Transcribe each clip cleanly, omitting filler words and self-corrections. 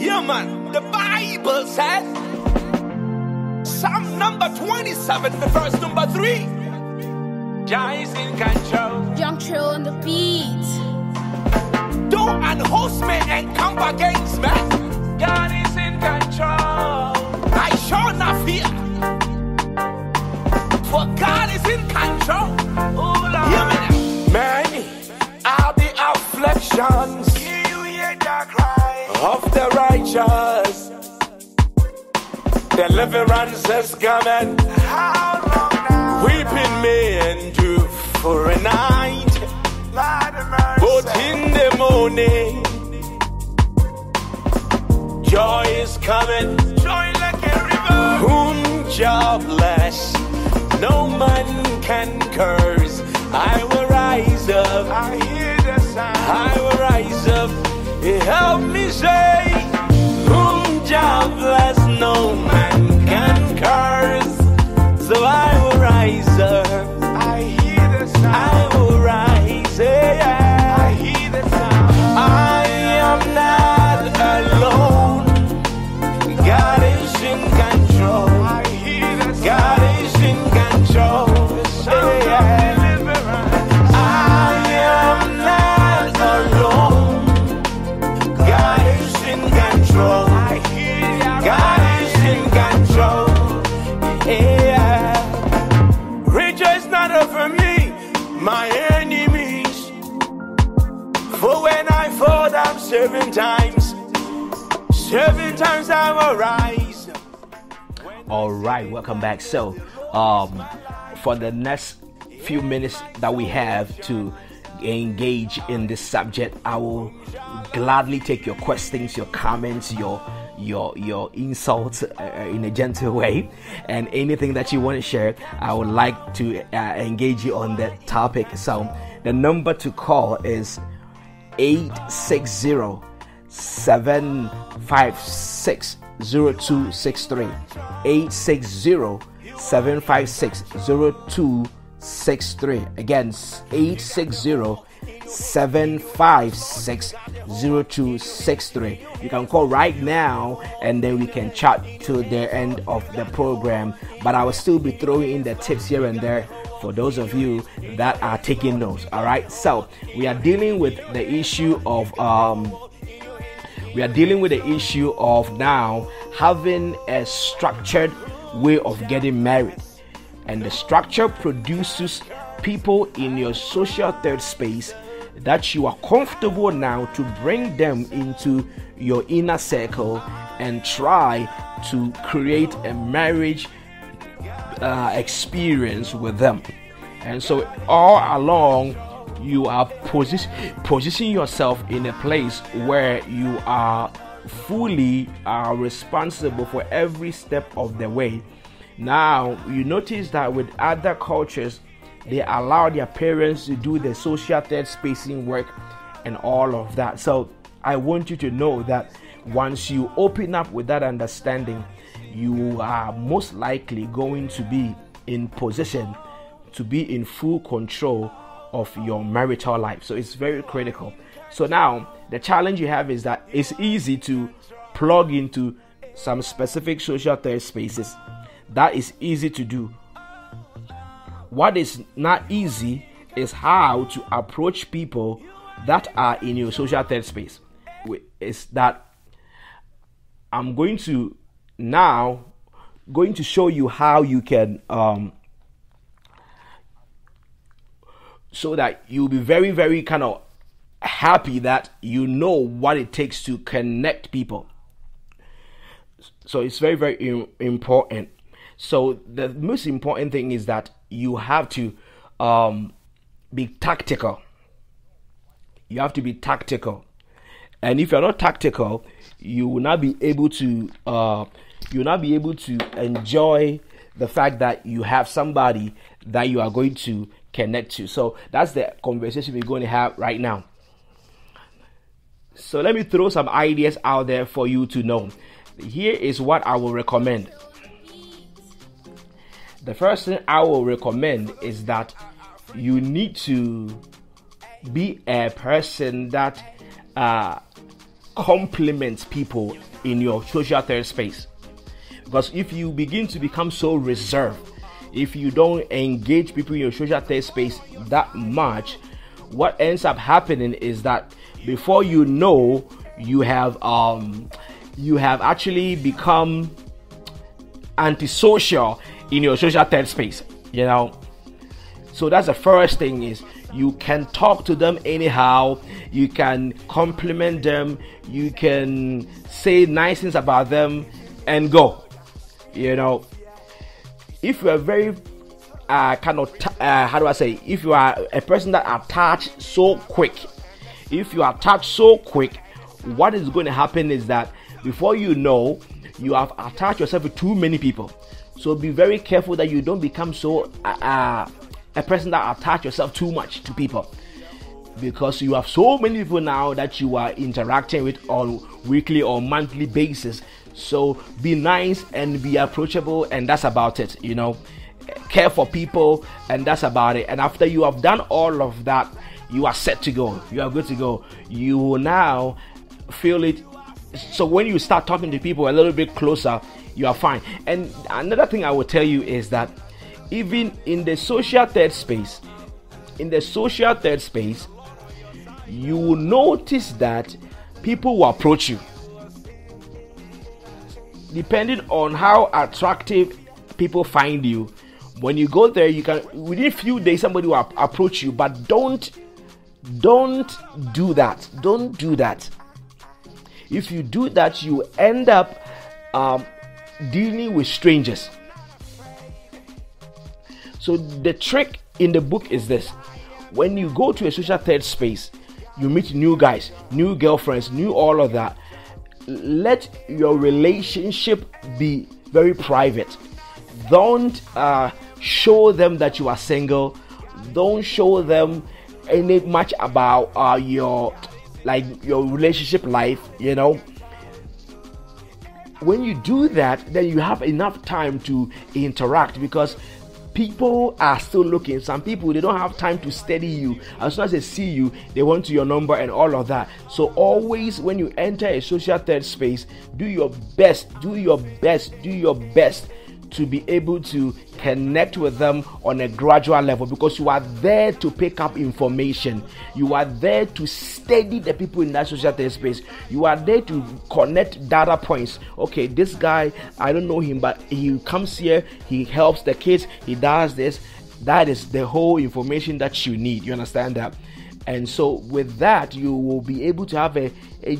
Yeah, man, the Bible says, Psalm number 27, the verse number 3. Jah is in control. Young Trill on the beat. Though an host may encamp against me, God is in control. I shall not fear, for God is in control. Oh, Lord. Hear me now. Many are the afflictions of the righteous. Deliverance is coming. How long now? Weeping may endure for a night, but in the morning, joy is coming. Joy like a river. Whom jobless, no man can curse. I will rise up. I hear the sound. I will rise up. Help me say, whom jobless, no man can curse. So I will rise up. I hear the sound. I will rise. Yeah. I hear the sound. I am not alone. God is in control. I hear the sound. God is in control. The sound of deliverance. I am not alone. God is in control. I hear God is in control. Yeah. Rejoice not over me, my enemies. For when I fall down 7 times, 7 times I will rise. All right, welcome back. So, for the next few minutes that we have to engage in this subject, I will gladly take your questions, your comments, your insults in a gentle way, and anything that you want to share. I would like to engage you on that topic. So the number to call is 860-756-0263. 860-756-0263. Again, 860-756-0263. You can call right now and then we can chat till the end of the program, but I will still be throwing in the tips here and there for those of you that are taking notes. All right, so we are dealing with the issue of now having a structured way of getting married, and the structure produces people in your social third space that you are comfortable now to bring them into your inner circle and try to create a marriage experience with them. And so all along you are positioning yourself in a place where you are fully responsible for every step of the way. Now you notice that with other cultures, they allow their parents to do the social third spacing work and all of that. So I want you to know that once you open up with that understanding, you are most likely going to be in position to be in full control of your marital life. So it's very critical. So now the challenge you have is that it's easy to plug into some specific social third spaces. That is easy to do. What is not easy is how to approach people that are in your social third space. Is that I'm going to show you how you can so that you'll be very, very kind of happy that you know what it takes to connect people. So it's very, very important. So the most important thing is that you have to be tactical. You have to be tactical, and if you're not tactical, you will not be able to enjoy the fact that you have somebody that you are going to connect to. So that's the conversation we're going to have right now. So let me throw some ideas out there for you to know. Here is what I will recommend. The first thing I will recommend is that you need to be a person that compliment people in your social third space. Because if you begin to become so reserved, if you don't engage people in your social third space that much, what ends up happening is that before you know, you have actually become antisocial in your social third space, you know. So that's the first thing, is you can talk to them anyhow, you can compliment them, you can say nice things about them and go, you know. If you are very if you are a person that attached so quick, what is going to happen is that before you know, you have attached yourself with too many people. So be very careful that you don't become so a person that attach yourself too much to people, because you have so many people now that you are interacting with on weekly or monthly basis. So be nice and be approachable, and that's about it, you know. Care for people, and that's about it. And after you have done all of that, you are set to go. You are good to go. You will now feel it. So when you start talking to people a little bit closer, you are fine. And another thing I will tell you is that even in the social third space, you will notice that people will approach you. Depending on how attractive people find you, when you go there, you can, within a few days, somebody will approach you. But don't do that. Don't do that. If you do that, you end up dealing with strangers. So the trick in the book is this: when you go to a social third space, you meet new guys, new girlfriends, new all of that. Let your relationship be very private. Don't show them that you are single. Don't show them any much about your relationship life, you know. When you do that, then you have enough time to interact, because people are still looking. Some people, they don't have time to study you. As soon as they see you, they want your number and all of that. So always when you enter a social third space, do your best to be able to connect with them on a gradual level, because you are there to pick up information. You are there to study the people in that social third space. You are there to connect data points. Okay, this guy, I don't know him, but he comes here, he helps the kids, he does this. That is the whole information that you need. You understand that? And so with that, you will be able to have a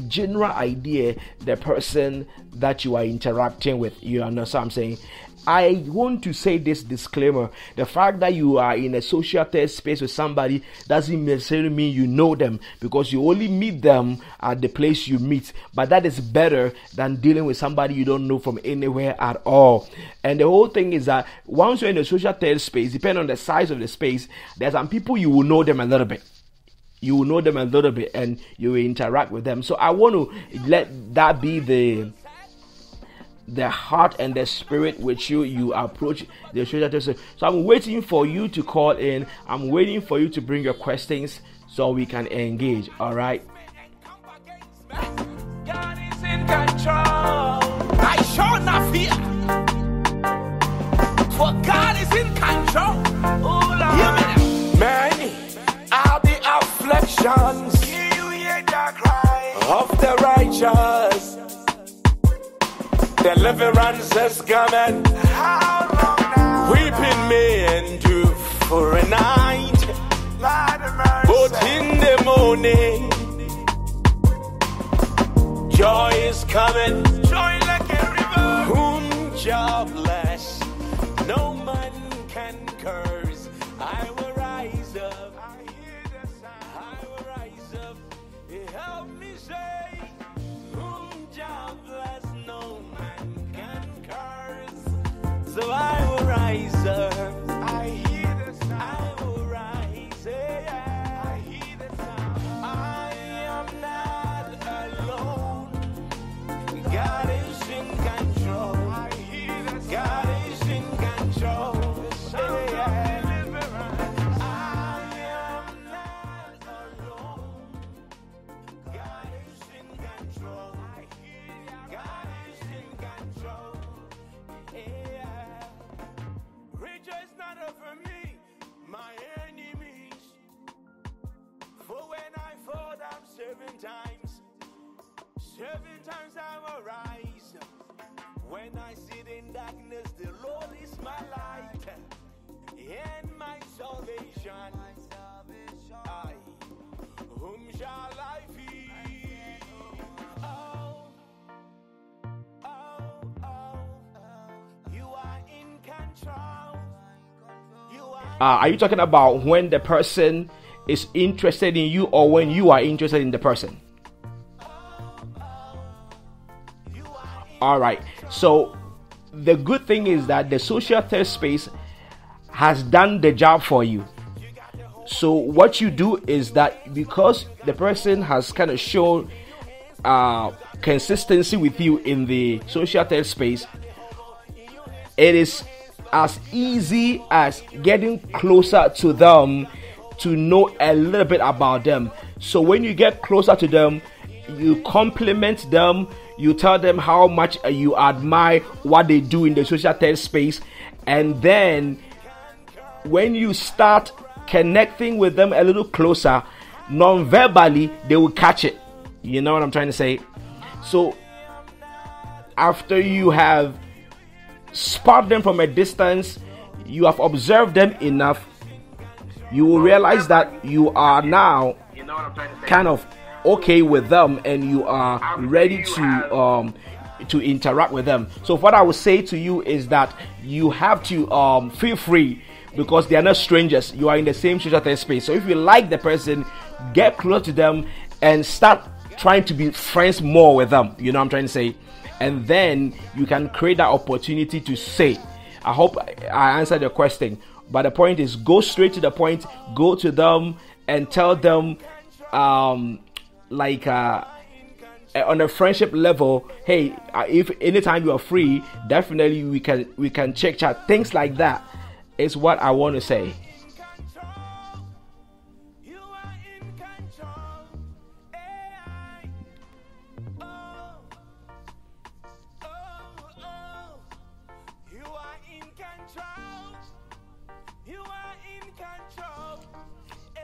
general idea the person that you are interacting with. You understand what I'm saying? I want to say this disclaimer: the fact that you are in a social third space with somebody doesn't necessarily mean you know them, because you only meet them at the place you meet. But that is better than dealing with somebody you don't know from anywhere at all. And the whole thing is that once you're in a social third space, depending on the size of the space, there's some people you will know them a little bit. You will know them a little bit and you will interact with them. So I want to let that be the heart and the spirit which you approach the social third space. So I'm waiting for you to call in. I'm waiting for you to bring your questions so we can engage. All right. God is in control. I shall not fear, for God is in control. Oh Lord. Many are the afflictions of the righteous. Deliverance is coming. How long now? Weeping may endure for a night, but in the morning, joy is coming. Joy like a river. Whom jobless, no man can curse. I will rise up. I hear the sound. I will rise up. Help me say, whom jobless, no man can curse. So I will rise up. I hear the sound. I will rise. Yeah. I hear the sound. I am not alone. God is in control. I hear the sound. God is in control. The sound of deliverance. I am not alone. God is in control. I will rise. When I sit in darkness, the Lord is my light and my salvation. I, whom shall I fear? Oh, oh, oh, you are in control. You Are you talking about when the person is interested in you, or when you are interested in the person? All right. So the good thing is that the social third space has done the job for you. So what you do is that because the person has kind of shown consistency with you in the social third space, it is as easy as getting closer to them to know a little bit about them. So when you get closer to them, you compliment them, you tell them how much you admire what they do in the social third space, and then when you start connecting with them a little closer, non-verbally, they will catch it. You know what I'm trying to say? So after you have spot them from a distance, you have observed them enough, you will realize that you are now kind of okay with them, and you are ready to interact with them. So what I would say to you is that you have to feel free, because they are not strangers. You are in the same social space. So if you like the person, get close to them and start trying to be friends more with them. You know what I'm trying to say? And then you can create that opportunity to say. I hope I answered your question. But the point is, go straight to the point. Go to them and tell them, on a friendship level, hey, if anytime you are free, definitely we can check chat. Things like that is what I want to say.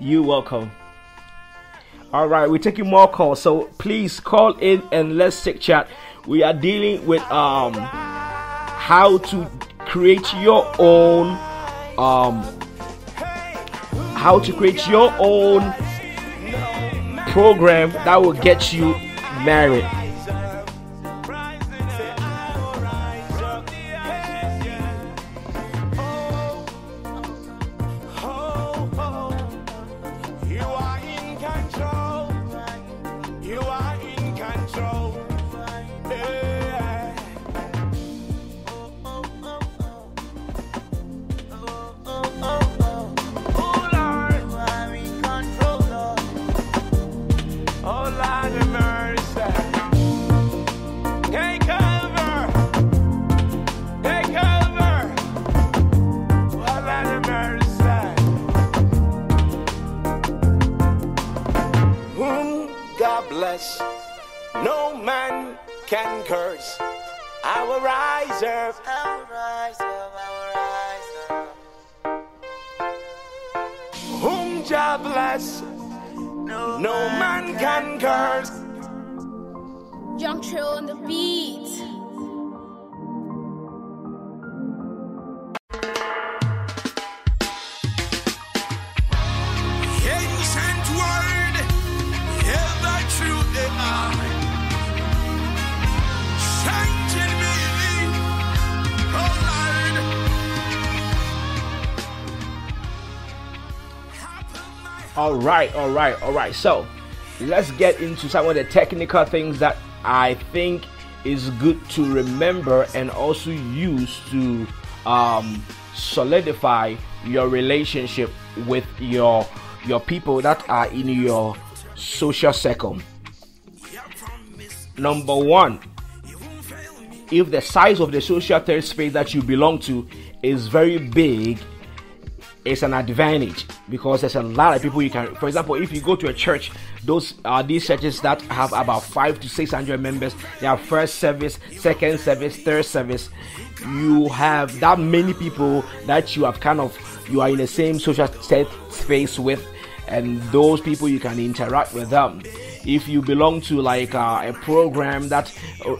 You're welcome. All right, we're taking more calls, so please call in and let's take chat. We are dealing with how to create your own program that will get you married. No man can curse. I will rise up. Whom Jah bless, no man can curse. Juncture on the beat. Ancient word, ever true they are. Changing me, oh Lord. All right. So let's get into some of the technical things that I think is good to remember and also use to solidify your relationship with your people that are in your social circle. Number one, if the size of the social third space that you belong to is very big, it's an advantage, because there's a lot of people you can. For example, if you go to a church, these churches that have about 500 to 600 members, they have first service, second service, third service. You have that many people that you are in the same social space with, and those people you can interact with them. if you belong to like a program that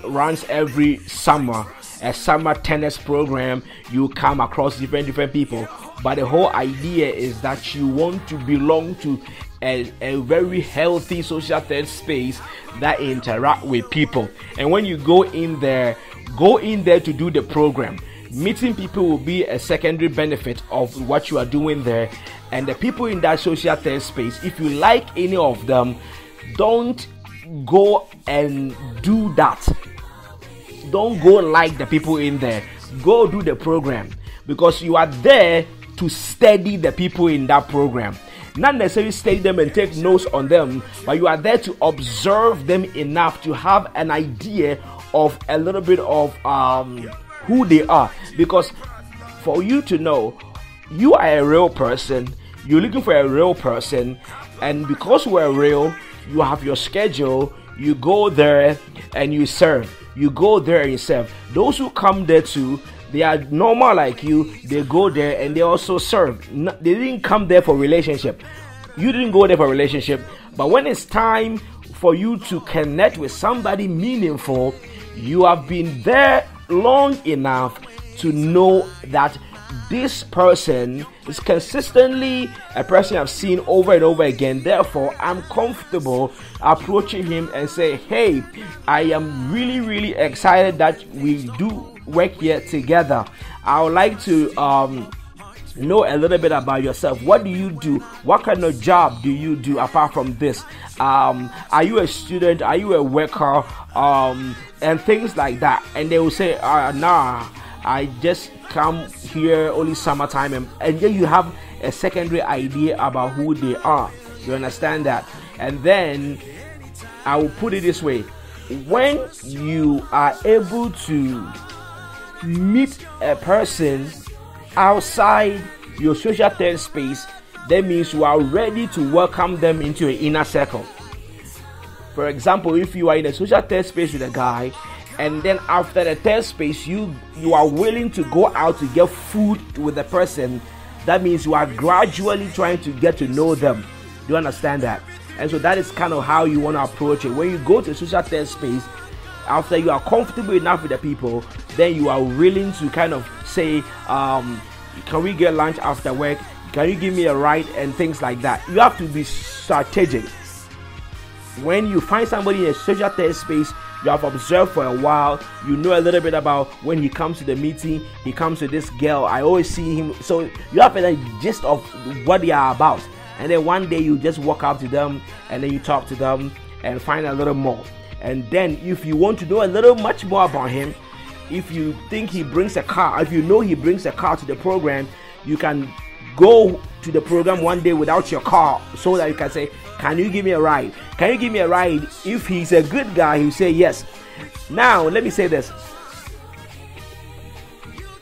runs every summer, a summer tennis program, you come across different people. But the whole idea is that you want to belong to a very healthy social third space that interact with people. And when you go in there to do the program. Meeting people will be a secondary benefit of what you are doing there. And the people in that social third space, if you like any of them, don't go and do that. Don't go like the people in there. Go do the program, because you are there to study the people in that program. Not necessarily study them and take notes on them, but you are there to observe them enough to have an idea of a little bit of who they are. Because for you to know you are a real person, you're looking for a real person, and because we're real, you have your schedule, you go there and you serve. You go there and you serve. Those who come there too, they are normal like you, they go there and they also serve. They didn't come there for relationship. You didn't go there for relationship, but when it's time for you to connect with somebody meaningful, you have been there long enough to know that this person is consistently a person I've seen over and over again. Therefore, I'm comfortable approaching him and say, hey, I am really excited that we do work here together. I would like to know a little bit about yourself. What do you do? What kind of job do you do apart from this? Are you a student? Are you a worker? And things like that. And they will say, nah, I just come here only summertime. And then you have a secondary idea about who they are. You understand that? And then I will put it this way. When you are able to meet a person outside your social third space, that means you are ready to welcome them into your inner circle. For example, if you are in a social third space with a guy, and then after the third space you are willing to go out to get food with the person, that means you are gradually trying to get to know them. Do you understand that? And so that is kind of how you want to approach it. When you go to a social third space, after you are comfortable enough with the people, then you are willing to kind of say, can we get lunch after work? Can you give me a ride? And things like that. You have to be strategic. When you find somebody in a social third space, you have observed for a while, you know a little bit about when he comes to the meeting, he comes to this girl, I always see him. So you have a gist of what they are about. And then one day you just walk up to them and then you talk to them and find a little more. And then if you want to know a little much more about him, if you think he brings a car, if you know he brings a car to the program, you can go to the program one day without your car, so that you can say, can you give me a ride? Can you give me a ride? If he's a good guy, he'll say yes. Now, let me say this.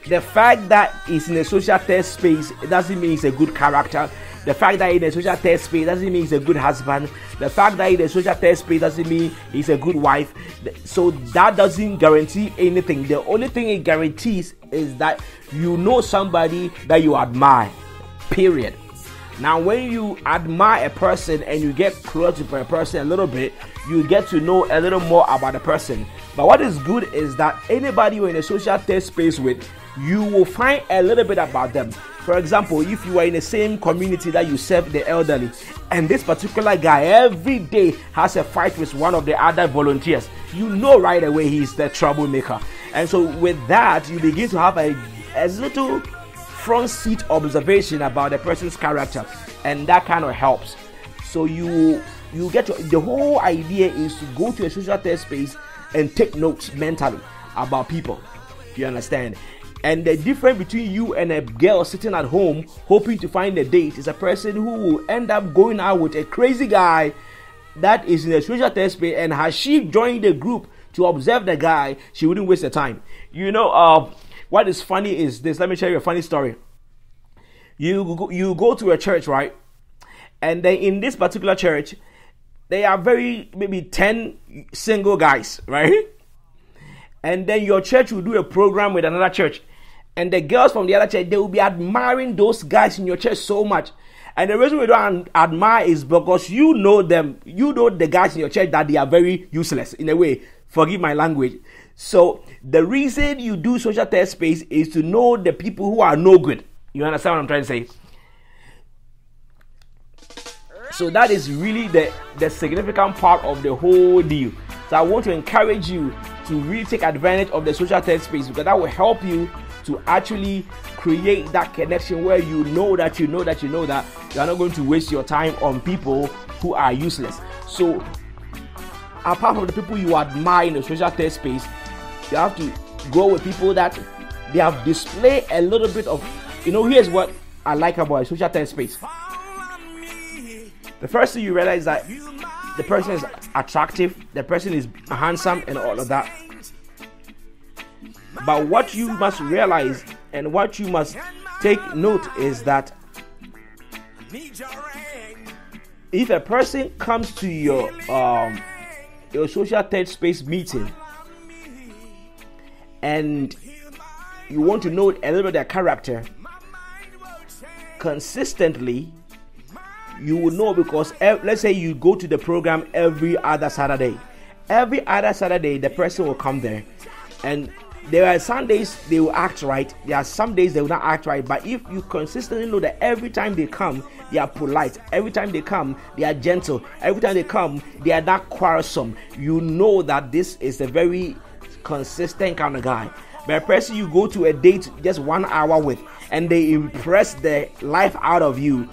The fact that he's in a social third space, it doesn't mean he's a good character. The fact that he's in a social third space doesn't mean he's a good husband. The fact that he's in a social third space doesn't mean he's a good wife. So that doesn't guarantee anything. The only thing it guarantees is that you know somebody that you admire. Period. Now, when you admire a person and you get close to a person a little bit, you get to know a little more about the person. But what is good is that anybody you're in a social third space with, you will find a little bit about them. For example, if you are in the same community that you serve the elderly, and this particular guy every day has a fight with one of the other volunteers, you know right away he's the troublemaker. And so with that, you begin to have a little front seat observation about the person's character, and that kind of helps. So you get the whole idea is to go to a social third space and take notes mentally about people. Do you understand? And the difference between you and a girl sitting at home hoping to find a date is a person who will end up going out with a crazy guy that is in a social third space, and has she joined the group to observe the guy, she wouldn't waste the time. You know, what is funny is this. Let me tell you a funny story. You go to a church, right? And then in this particular church, they are maybe 10 single guys, right? And then your church will do a program with another church. And the girls from the other church, they will be admiring those guys in your church so much. And the reason we don't admire is because you know them, you know the guys in your church that they are very useless in a way. Forgive my language. So the reason you do social test space is to know the people who are no good. You understand what I'm trying to say? So that is really the significant part of the whole deal. So I want to encourage you to really take advantage of the social test space, because that will help you to actually create that connection where you know that you are not going to waste your time on people who are useless. So apart from the people you admire in the social test space, you have to go with people that they have displayed a little bit of, here's what I like about a social test space. The first thing you realize that the person is attractive, the person is handsome and all of that. But what you must realize and what you must take note is that if a person comes to your social test space meeting and you want to know a little bit of their character, consistently you will know, because let's say you go to the program every other Saturday. Every other Saturday the person will come there, and there are some days they will act right, there are some days they will not act right. But if you consistently know that every time they come they are polite, every time they come they are gentle, every time they come they are not quarrelsome, you know that this is a very consistent kind of guy. But a person you go to a date just 1 hour with and they impress the life out of you,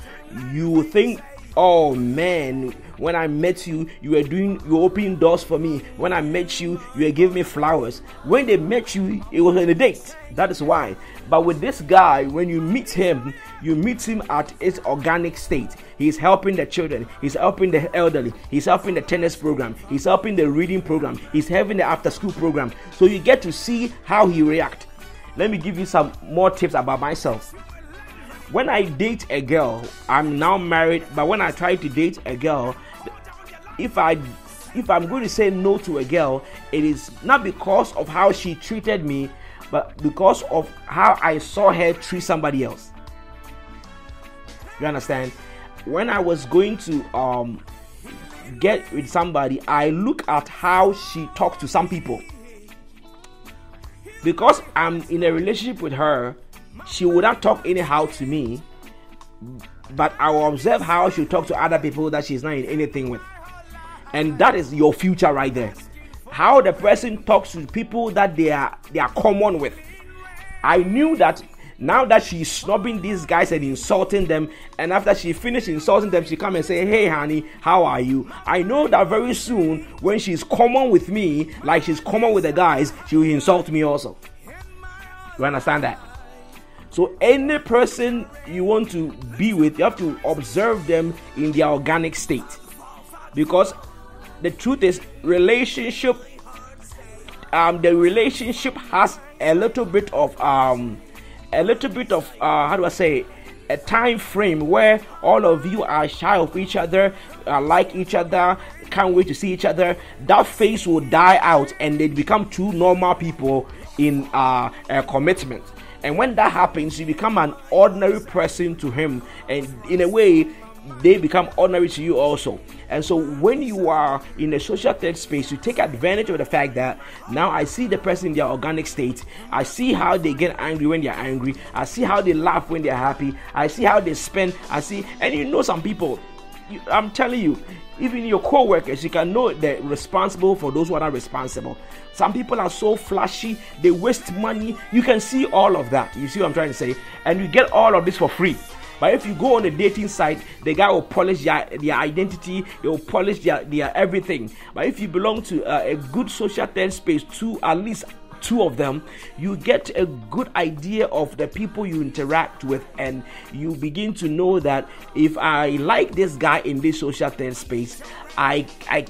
you think, oh man, when I met you, you opening doors for me. When I met you, you were giving me flowers. When they met you, it was on a date. That is why. But with this guy, when you meet him at its organic state. He's helping the children, he's helping the elderly, he's helping the tennis program, he's helping the reading program, he's having the after school program. So you get to see how he reacts. Let me give you some more tips about myself. When I date a girl, I'm now married, but when I try to date a girl, if I'm going to say no to a girl, it is not because of how she treated me, but because of how I saw her treat somebody else. You understand? When I was going to get with somebody, I look at how she talks to some people. Because I'm in a relationship with her, she would not talk anyhow to me, but I will observe how she talk to other people that she's not in anything with. And that is your future right there. How the person talks to people that they are common with. I knew that now that she's snubbing these guys and insulting them, and after she finished insulting them, she come and say, hey honey, how are you? I know that very soon when she's common with me, like she's common with the guys, she will insult me also. You understand that? So any person you want to be with, you have to observe them in their organic state. Because the truth is, the relationship has a little bit of how do I say, a time frame where all of you are shy of each other, like each other, can't wait to see each other. That phase will die out and they become two normal people in a commitment. And when that happens, you become an ordinary person to him, and in a way they become ordinary to you also. And so when you are in a social third space, you take advantage of the fact that now I see the person in their organic state. I see how they get angry when they're angry. I see how they laugh when they're happy. I see how they spend. And you know some people, I'm telling you, even your co-workers, you can know they're responsible for those who are not responsible. Some people are so flashy, they waste money. You can see all of that. You see what I'm trying to say? And you get all of this for free. But if you go on a dating site, the guy will polish their identity, they will polish their everything. But if you belong to a good social third space, at least two of them, you get a good idea of the people you interact with, and you begin to know that if I like this guy in this social third space, I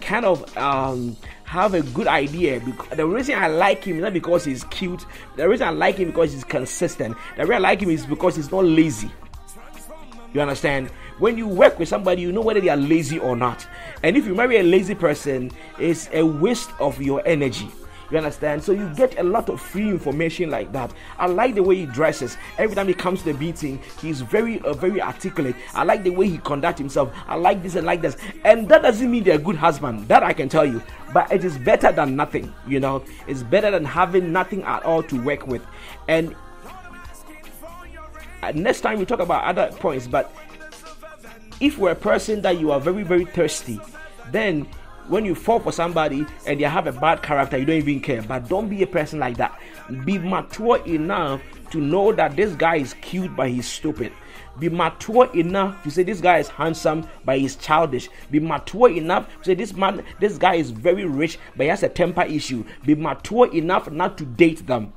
kind of have a good idea. The reason I like him is not because he's cute. The reason I like him is because he's consistent. The reason I like him is because he's not lazy. You understand? When you work with somebody, you know whether they are lazy or not. And if you marry a lazy person, it's a waste of your energy. You understand? So you get a lot of free information like that. I like the way he dresses. Every time he comes to the meeting, he's very articulate. I like the way he conducts himself. I like this and like this. And that doesn't mean they're a good husband. That I can tell you. But it is better than nothing, you know. It's better than having nothing at all to work with. And next time we talk about other points, but if you're a person that you are very thirsty, then when you fall for somebody and they have a bad character, you don't even care. But don't be a person like that. Be mature enough to know that this guy is cute but he's stupid. Be mature enough to say this guy is handsome but he's childish. Be mature enough to say this guy is very rich but he has a temper issue. Be mature enough not to date them.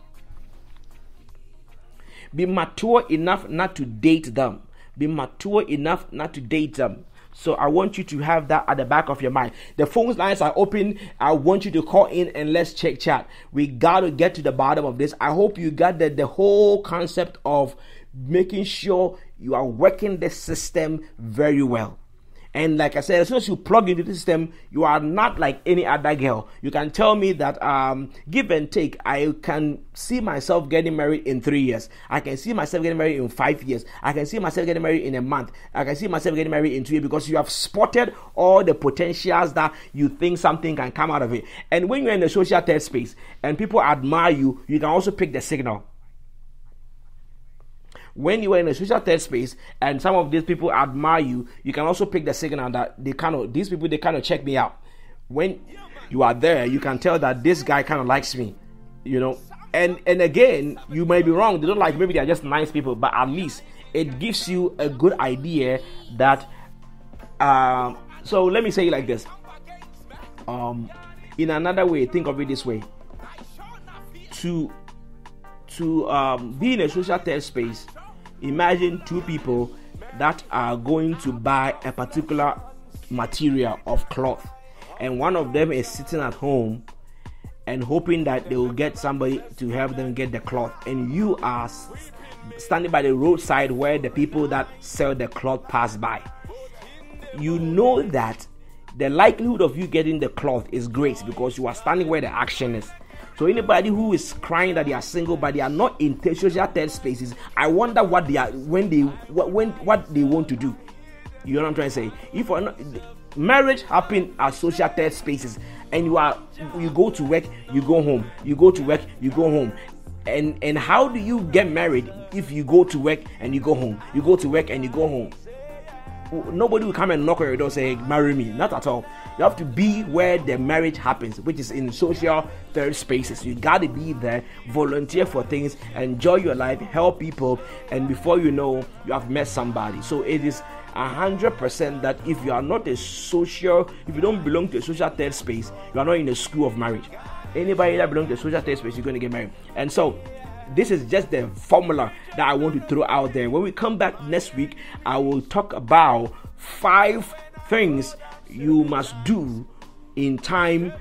Be mature enough not to date them. Be mature enough not to date them. So I want you to have that at the back of your mind. The phone lines are open. I want you to call in and let's check chat. We got to get to the bottom of this. I hope you got the whole concept of making sure you are working the system very well. And like I said, as soon as you plug into the system, you are not like any other girl. You can tell me that give and take, I can see myself getting married in 3 years. I can see myself getting married in 5 years. I can see myself getting married in a month. I can see myself getting married in 2 years because you have spotted all the potentials that you think something can come out of it. And when you're in the social third space and people admire you, you can also pick the signal. When you are in a social third space and some of these people admire you, you can also pick the signal that these people kind of check me out. When you are there, you can tell that this guy kind of likes me, you know. And again, you may be wrong. They don't like, maybe they are just nice people, but at least it gives you a good idea that. So let me say it like this. In another way, think of it this way. To be in a social third space. Imagine two people that are going to buy a particular material of cloth, and one of them is sitting at home and hoping that they will get somebody to help them get the cloth, and you are standing by the roadside where the people that sell the cloth pass by. You know that the likelihood of you getting the cloth is great because you are standing where the action is. So anybody who is crying that they are single but they are not in social third spaces, I wonder what they are what they want to do. You know what I'm trying to say? If marriage happen at social third spaces and you go to work, you go home, you go to work, you go home. And how do you get married if you go to work and you go home? You go to work and you go home. Nobody will come and knock on your door and say, marry me. Not at all. You have to be where the marriage happens, which is in social third spaces. You got to be there, volunteer for things, enjoy your life, help people, and before you know, you have met somebody. So it is 100% that if you are not if you don't belong to a social third space, you are not in the school of marriage. Anybody that belongs to a social third space, you're going to get married. And so this is just the formula that I want to throw out there. When we come back next week, I will talk about 5 things you must do in time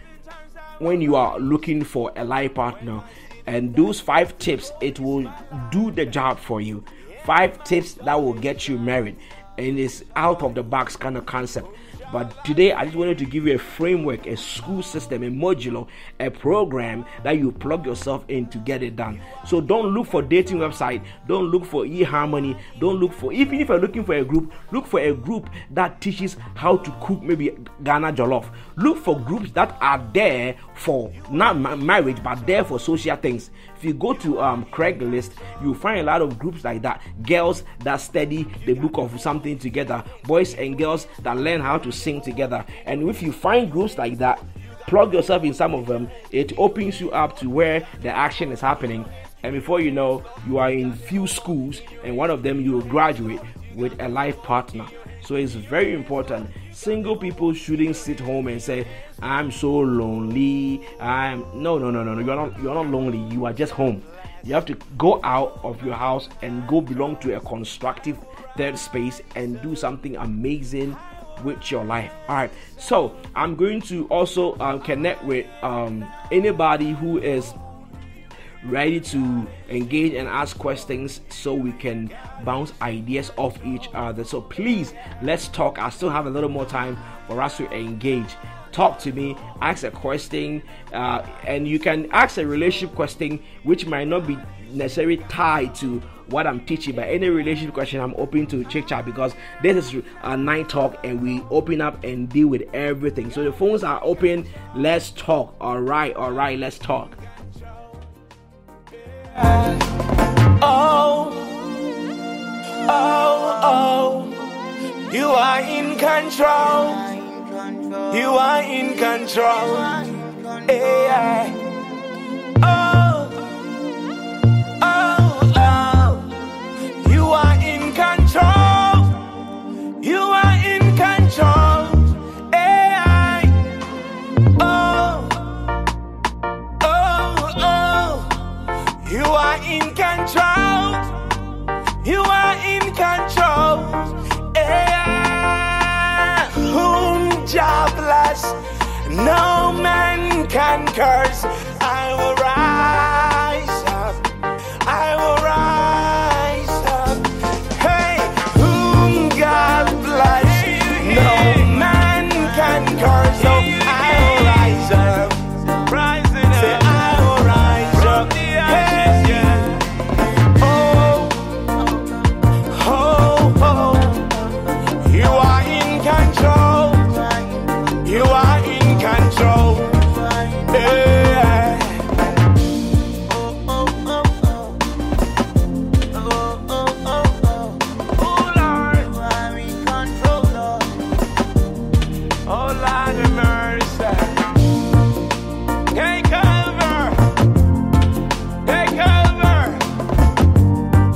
when you are looking for a life partner. And those 5 tips, it will do the job for you. 5 tips that will get you married. And it's out of the box kind of concept. But today I just wanted to give you a framework, a school system, a modular, a program that you plug yourself in to get it done. So don't look for dating website, don't look for eHarmony, don't look for, even if you're looking for a group, look for a group that teaches how to cook maybe Ghana jollof. Look for groups that are there for not marriage but there for social things. If you go to Craigslist, you'll find a lot of groups like that. Girls that study the book of something together, boys and girls that learn how to sing together. And if you find groups like that, plug yourself in some of them. It opens you up to where the action is happening, and before you know, you are in few schools, and one of them you will graduate with a life partner. So it's very important. Single people shouldn't sit home and say, I'm so lonely. No. You're not lonely. You are just home. You have to go out of your house and go belong to a constructive third space and do something amazing with your life. All right. So I'm going to also connect with anybody who is ready to engage and ask questions so we can bounce ideas off each other. So please, let's talk. I still have a little more time for us to engage. talk to me, ask a question, and you can ask a relationship question which might not be necessarily tied to what I'm teaching, but any relationship question I'm open to chit chat, because this is a night talk and we open up and deal with everything. So the phones are open. Let's talk. All right, let's talk. You are in control. You are in control. Yeah. You are in control. You are in control. Yeah. You are in control. You are in control. Yeah. Whom Jah bless, no man can curse. I will rise up. I will rise up. Hey, whom God bless, no man can curse. So I will rise up. Rising up. Say, I will rise up. Hey, yeah. You are in control. You are in control. Yeah. Oh Lord, you are in control, Lord. Oh Lord of mercy. Take over. Take over.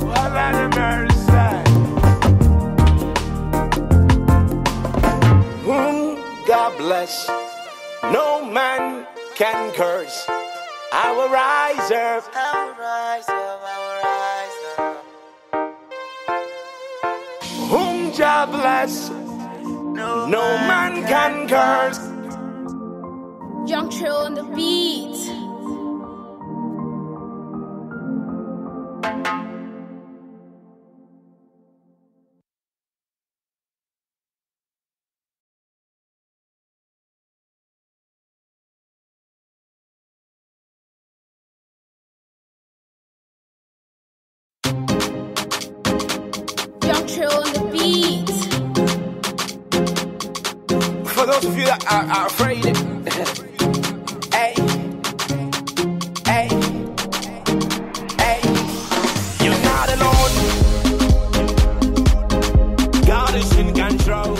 Oh Lord of mercy. Whom God bless, no man can curse. I will rise up. I will rise up. I will rise up. Whom Jah bless, no man can curse. Young Trill on the beat. Young Trill on the beat. For those of you that are afraid, hey, hey, hey, you're not alone. God is in control.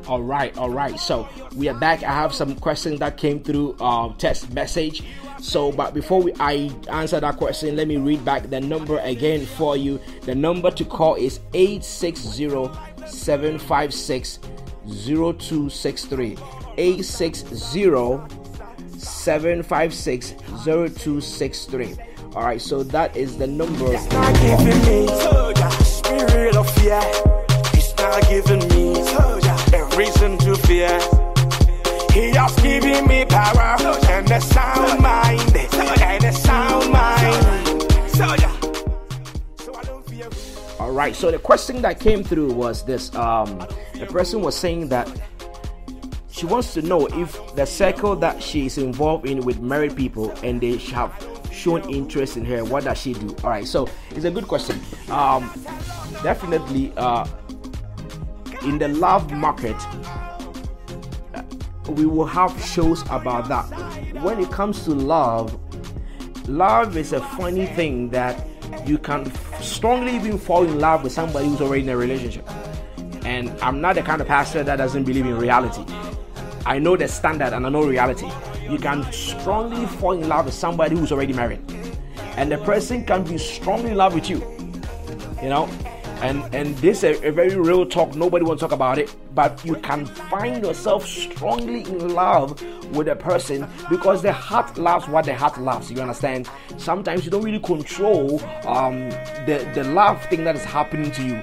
All right. So we are back. I have some questions that came through text message. So, but before I answer that question, let me read back the number again for you. The number to call is 860-756-0263. 860-756-0263. All right. So that is the number. It's not giving me spirit of fear. It's not giving me a reason to fear. He has given me power and a sound mind. And a sound mind. So I don't fear. All right. So the question that came through was this. The person was saying that she wants to know if the circle that she is involved in with married people and they have shown interest in her, what does she do? All right. So it's a good question. Definitely, in the love market, we will have shows about that. When it comes to love is a funny thing that you can strongly even fall in love with somebody who's already in a relationship. And I'm not the kind of pastor that doesn't believe in reality. I know the standard and I know reality. You can strongly fall in love with somebody who's already married, and the person can be strongly in love with you, you know. And this is a very real talk. Nobody wants to talk about it, but you can find yourself strongly in love with a person because the heart loves what the heart loves. You understand? Sometimes you don't really control the love thing that is happening to you,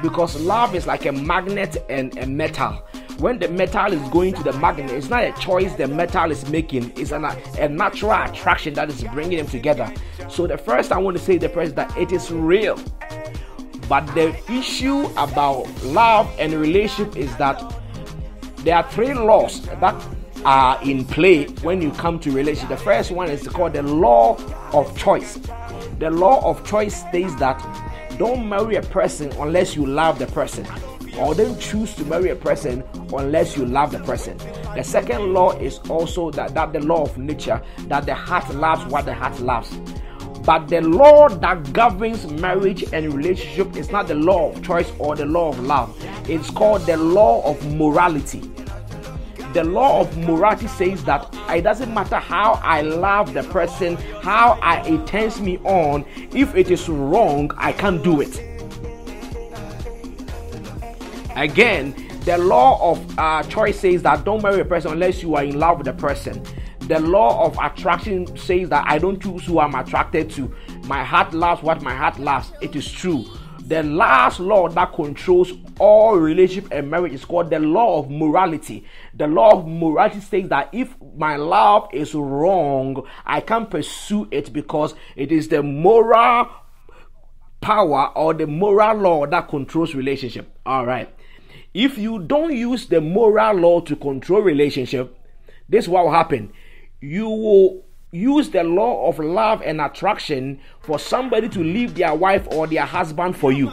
because love is like a magnet and a metal. When the metal is going to the magnet, it's not a choice the metal is making. It's a natural attraction that is bringing them together. So the first I want to say to the person that it is real. But the issue about love and relationship is that there are three laws that are in play when you come to relationship. The first one is called the law of choice. The law of choice states that don't marry a person unless you love the person, or don't choose to marry a person unless you love the person. The second law is also that the law of nature, that the heart loves what the heart loves. But the law that governs marriage and relationship is not the law of choice or the law of love. It's called the law of morality. The law of morality says that it doesn't matter how I love the person, how it turns me on, if it is wrong, I can't do it. Again, the law of choice says that don't marry a person unless you are in love with the person. The law of attraction says that I don't choose who I'm attracted to. My heart loves what my heart loves. It is true. The last law that controls all relationship and marriage is called the law of morality. The law of morality says that if my love is wrong, I can't pursue it because it is the moral power or the moral law that controls relationship. All right. If you don't use the moral law to control relationship, this is what will happen. You will use the law of love and attraction for somebody to leave their wife or their husband for you.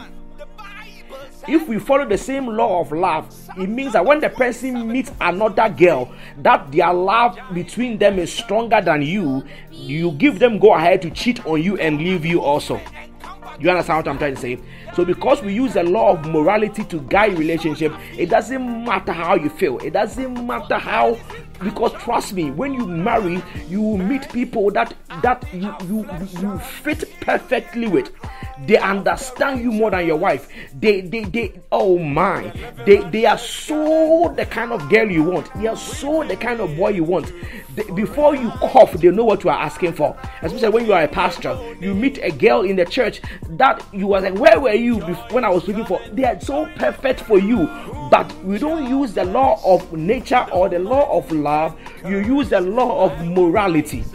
If we follow the same law of love, it means that when the person meets another girl, that their love between them is stronger than you give them go ahead to cheat on you and leave you also. You understand what I'm trying to say? So because we use the law of morality to guide relationship, it doesn't matter how you feel. It doesn't matter how, because trust me, when you marry, you will meet people that you fit perfectly with. They understand you more than your wife. They oh my, they are so the kind of girl you want. They are so the kind of boy you want. Before you cough, they know what you are asking for. Especially when you are a pastor, you meet a girl in the church that you was like, where were you when I was looking for? They are so perfect for you. But we don't use the law of nature or the law of love. You use the law of morality.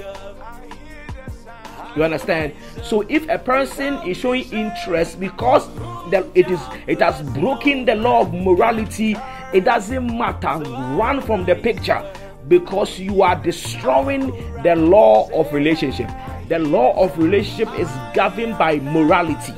You understand? So if a person is showing interest because it has broken the law of morality, it doesn't matter. Run from the picture, because you are destroying the law of relationship. The law of relationship is governed by morality.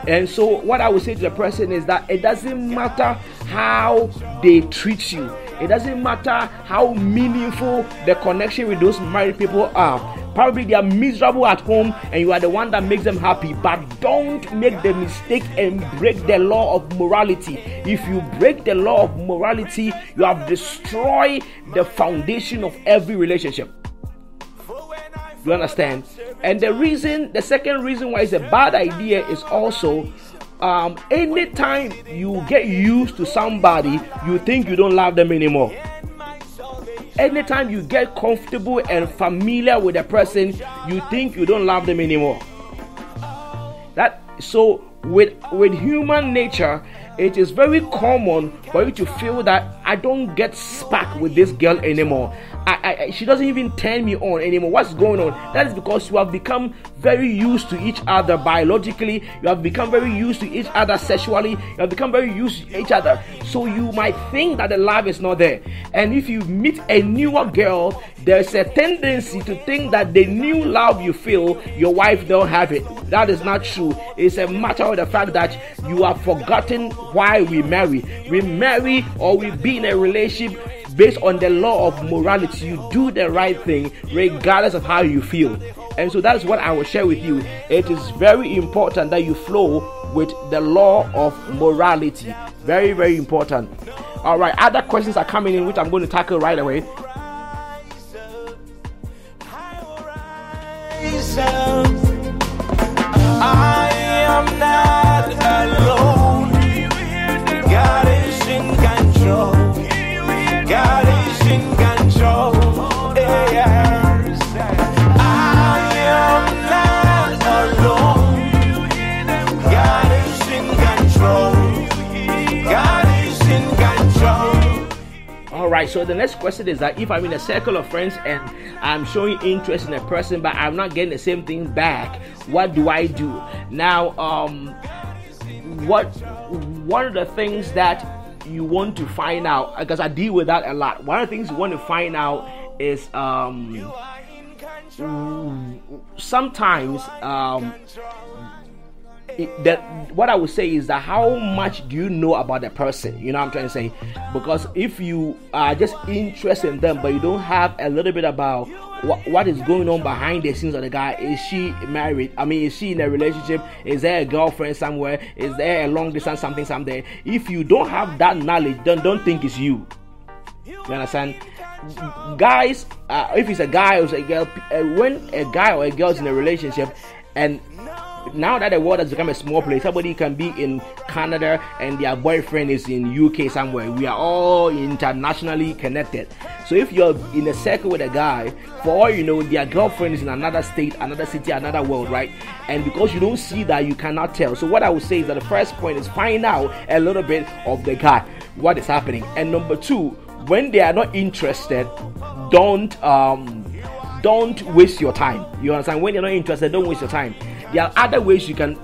And so what I would say to the person is that it doesn't matter how they treat you. It doesn't matter how meaningful the connection with those married people are. Probably they are miserable at home and you are the one that makes them happy. But don't make the mistake and break the law of morality. If you break the law of morality, you have destroyed the foundation of every relationship. You understand? And the second reason why it's a bad idea is also anytime you get used to somebody, you think you don't love them anymore. Anytime you get comfortable and familiar with a person, you think you don't love them anymore. So with human nature, it is very common for you to feel that I don't get spark with this girl anymore. She doesn't even turn me on anymore. What's going on? That is because you have become very used to each other biologically. You have become very used to each other sexually. You have become very used to each other. So you might think that the love is not there. And if you meet a newer girl, there's a tendency to think that the new love you feel, your wife don't have it. That is not true. It's a matter of the fact that you have forgotten why we marry. We marry or we be in a relationship based on the law of morality. You do the right thing regardless of how you feel. And so that is what I will share with you. It is very important that you flow with the law of morality. Very, very important. All right, other questions are coming in, which I'm going to tackle right away. I am not alone. God is in control. God is in control. Yes. I am not alone. God is in control. God is in control. All right, so the next question is that if I'm in a circle of friends and I'm showing interest in a person but I'm not getting the same thing back, what do I do? Now, one of the things that you want to find out, because I deal with that a lot. One of the things you want to find out is sometimes what I would say is that how much do you know about the person? You know what I'm trying to say? Because if you are just interested in them, but you don't have a little bit about what is going on behind the scenes of the guy. Is she married? I mean, is she in a relationship? Is there a girlfriend somewhere? Is there a long distance something? If you don't have that knowledge, then don't think it's you. You understand? Guys, if it's a guy or a girl, when a guy or a girl is in a relationship, and now that the world has become a small place, somebody can be in Canada and their boyfriend is in UK somewhere. We are all internationally connected. So if you're in a circle with a guy, for all you know, their girlfriend is in another state, another city, another world, right? And because you don't see that, you cannot tell. So what I would say is that the first point is find out a little bit of the guy, what is happening. And number two, when they are not interested, don't waste your time. You understand? When you're not interested, don't waste your time. There are other ways you can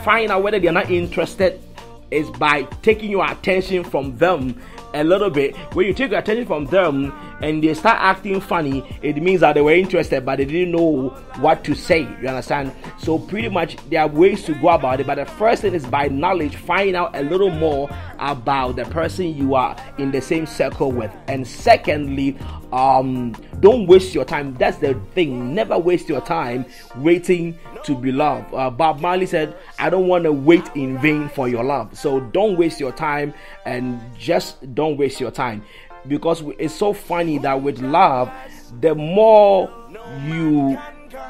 find out whether they're not interested, is by taking your attention from them a little bit. When you take your attention from them and they start acting funny, it means that they were interested but they didn't know what to say. You understand? So pretty much there are ways to go about it, but the first thing is by knowledge. Find out a little more about the person you are in the same circle with. And secondly, don't waste your time. That's the thing. Never waste your time waiting to be loved. Bob Marley said, I don't want to wait in vain for your love. So don't waste your time, and just don't waste your time. Because it's so funny that with love, the more you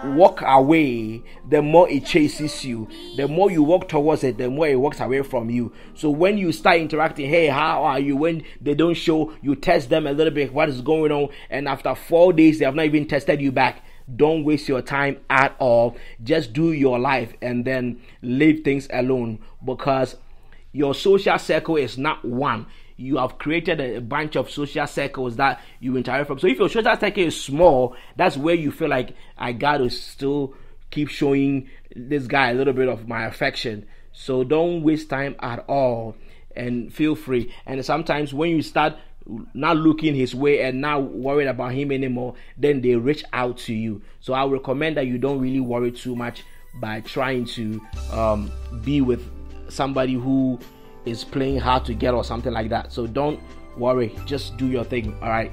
walk away, the more it chases you. The more you walk towards it, the more it walks away from you. So when you start interacting, hey, how are you? When they don't show, you test them a little bit, what is going on? And after 4 days, they have not even tested you back. Don't waste your time at all. Just do your life and then leave things alone, because your social circle is not one. You have created a bunch of social circles that you interact from. So if your social circle is small, that's where you feel like I got to still keep showing this guy a little bit of my affection. So don't waste time at all, and feel free. And sometimes when you start not looking his way and not worried about him anymore, then they reach out to you. So I recommend that you don't really worry too much by trying to be with somebody who is playing hard to get or something like that. So don't worry, just do your thing. All right.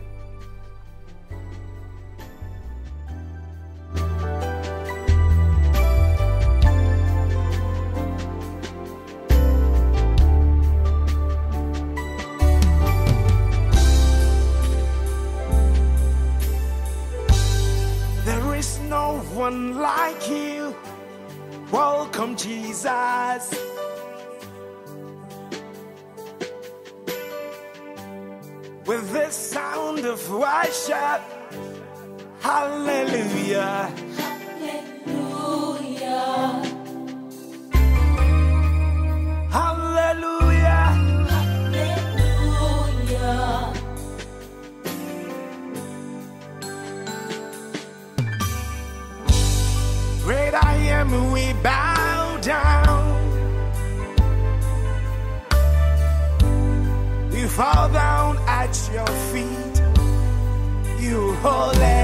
There is no one like you. Welcome, Jesus. With this sound of worship, hallelujah, Hallelujah. hallelujah, Hallelujah. great I am, we bow down. We fall down at your feet, you holy.